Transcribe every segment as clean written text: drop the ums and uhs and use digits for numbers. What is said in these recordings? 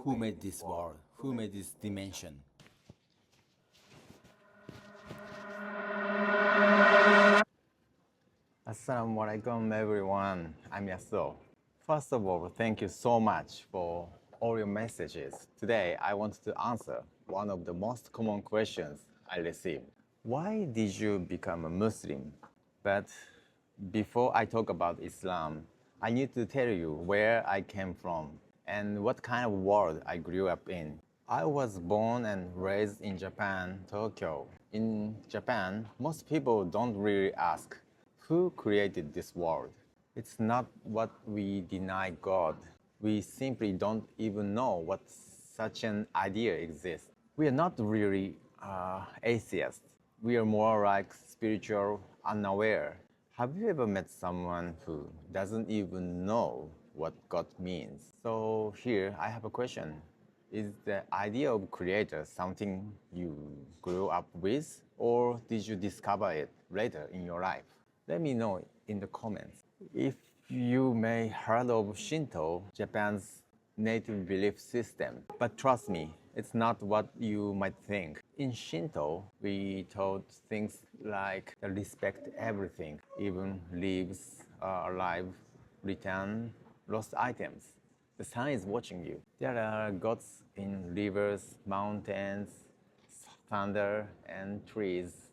Who made this world? Who made this dimension? Assalamualaikum everyone, I'm Yasuo. First of all, thank you so much for all your messages. Today, I want to answer one of the most common questions I receive. Why did you become a Muslim? But before I talk about Islam, I need to tell you where I came from and what kind of world I grew up in. I was born and raised in Japan, Tokyo. In Japan, most people don't really ask, who created this world? It's not what we deny God. We simply don't even know what such an idea exists. We are not really atheists. We are more like spiritual unaware. Have you ever met someone who doesn't even know what God means? So here I have a question. Is the idea of creator something you grew up with, or did you discover it later in your life? Let me know in the comments. If you may heard of Shinto, Japan's native belief system, but trust me, it's not what you might think. In Shinto, we taught things like respect everything, even leaves alive, return lost items. The sun is watching you. There are gods in rivers, mountains, thunder, and trees,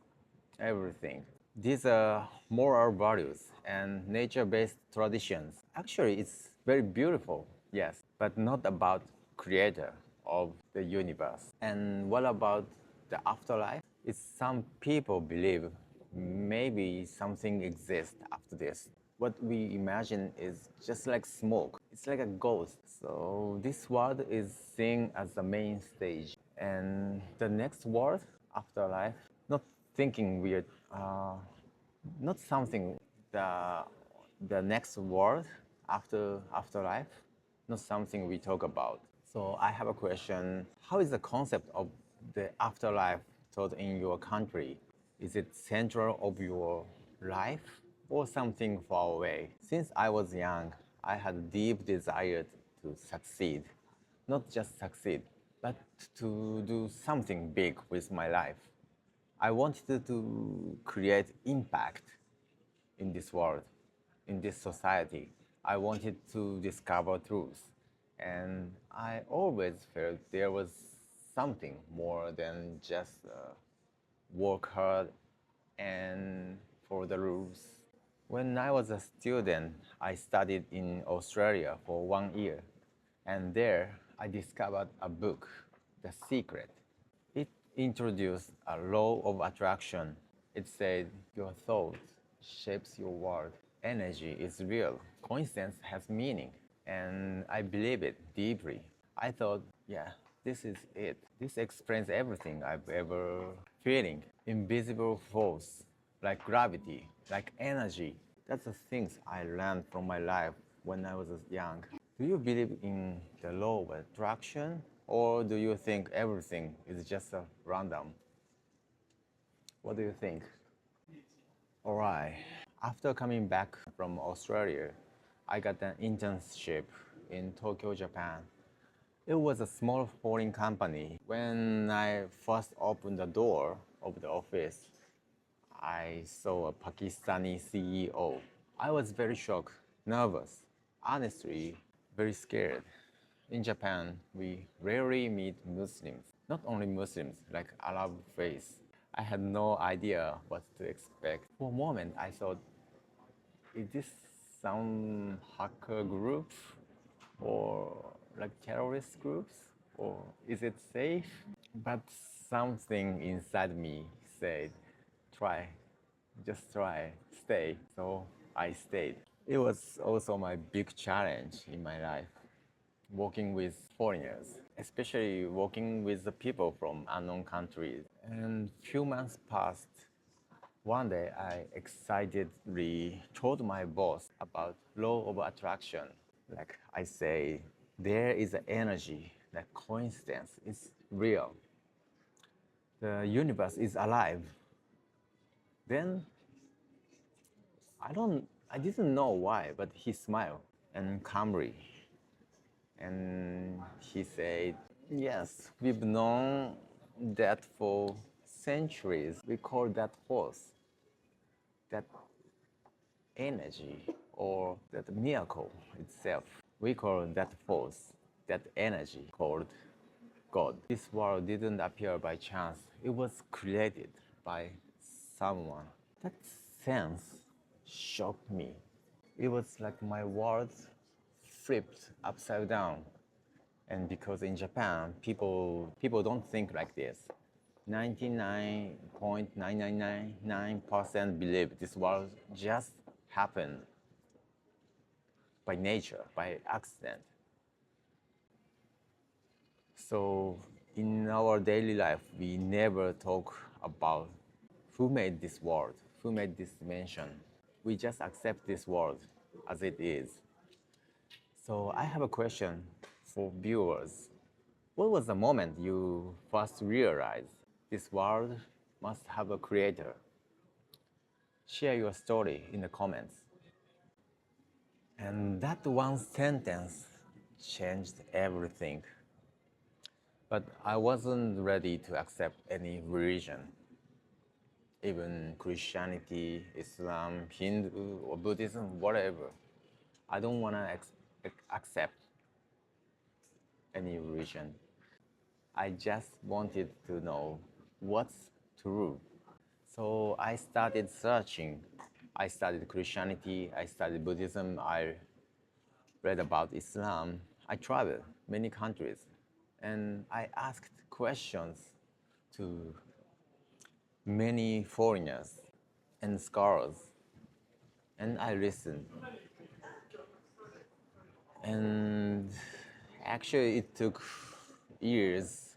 everything. These are moral values and nature-based traditions. Actually, it's very beautiful, yes, but not about creator of the universe. And what about the afterlife? It's some people believe maybe something exists after this. What we imagine is just like smoke. It's like a ghost. So this world is seen as the main stage. And the next world, afterlife, not thinking weird, not something the next world afterlife, not something we talk about. So I have a question. How is the concept of the afterlife taught in your country? Is it central of your life or something far away? Since I was young, I had a deep desire to succeed. Not just succeed, but to do something big with my life. I wanted to create impact in this world, in this society. I wanted to discover truth. And I always felt there was something more than just work hard and for the rules. When I was a student, I studied in Australia for 1 year. And there I discovered a book, The Secret. It introduced a law of attraction. It said your thought shapes your world. Energy is real. Coincidence has meaning. And I believe it deeply. I thought, yeah, this is it. This explains everything I've ever feeling. Invisible force, like gravity, like energy. That's the things I learned from my life when I was young. Do you believe in the law of attraction, or do you think everything is just a random? What do you think? All right. After coming back from Australia, I got an internship in Tokyo, Japan. It was a small foreign company. When I first opened the door of the office, I saw a Pakistani CEO. I was very shocked, nervous, honestly, very scared. In Japan, we rarely meet Muslims, not only Muslims, like Arab faith. I had no idea what to expect. For a moment, I thought, is this some hacker group or like terrorist groups? Or is it safe? But something inside me said, try, just try, stay. So I stayed. It was also my big challenge in my life, working with foreigners, especially working with the people from unknown countries. And few months passed. One day, I excitedly told my boss about law of attraction. Like I say, there is an energy, that coincidence is real. The universe is alive. Then I didn't know why, but he smiled and calmly. And he said, yes, we've known that for centuries. We call that force, that energy, or that miracle itself. We call that force, that energy called God. This world didn't appear by chance. It was created by someone. That sense shocked me. It was like my world flipped upside down. And because in Japan, people don't think like this. 99.9999% believe this world just happened by nature, by accident. So in our daily life, we never talk about who made this world, who made this dimension. We just accept this world as it is. So I have a question for viewers. What was the moment you first realized this world must have a creator? Share your story in the comments. And that one sentence changed everything. But I wasn't ready to accept any religion, even Christianity, Islam, Hindu, or Buddhism, whatever. I don't want to accept any religion. I just wanted to know what's true. So I started searching. I studied Christianity, I studied Buddhism, I read about Islam. I traveled many countries and I asked questions to many foreigners and scholars, and I listened. And actually it took years,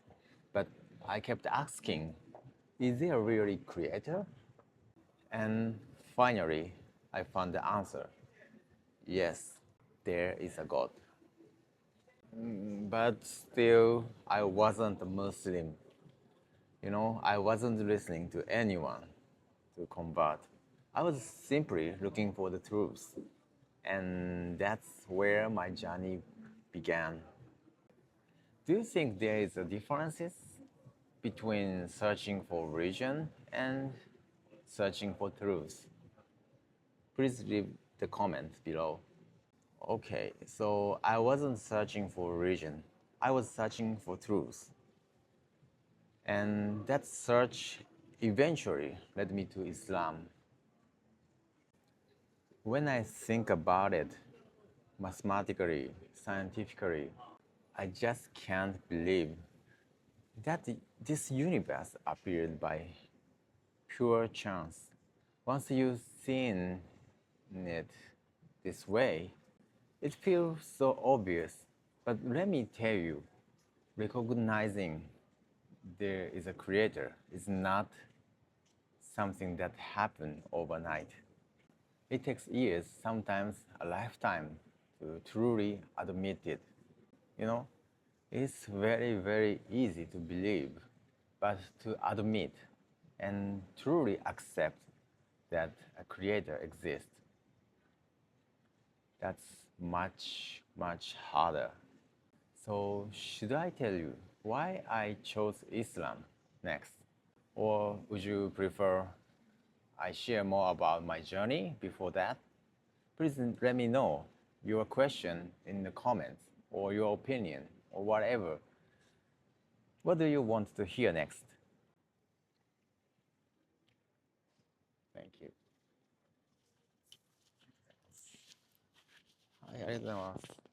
but I kept asking, is there a really creator? And finally, I found the answer. Yes, there is a God. But still, I wasn't a Muslim. I wasn't listening to anyone to convert. I was simply looking for the truth. And that's where my journey began. Do you think there is a differences between searching for religion and searching for truth? Please leave the comment below. Okay, so I wasn't searching for religion. I was searching for truth. And that search eventually led me to Islam. When I think about it mathematically, scientifically, I just can't believe that this universe appeared by pure chance. Once you've seen it this way, it feels so obvious. But let me tell you, recognizing there is a creator is not something that happened overnight. It takes years, sometimes a lifetime, to truly admit it. It's very, very easy to believe, but to admit and truly accept that a creator exists, that's much, much harder. So should I tell you why I chose Islam next? Or would you prefer I share more about my journey before that? Please let me know your question in the comments or your opinion or whatever. What do you want to hear next? Thank you. はい、ありがとうございます。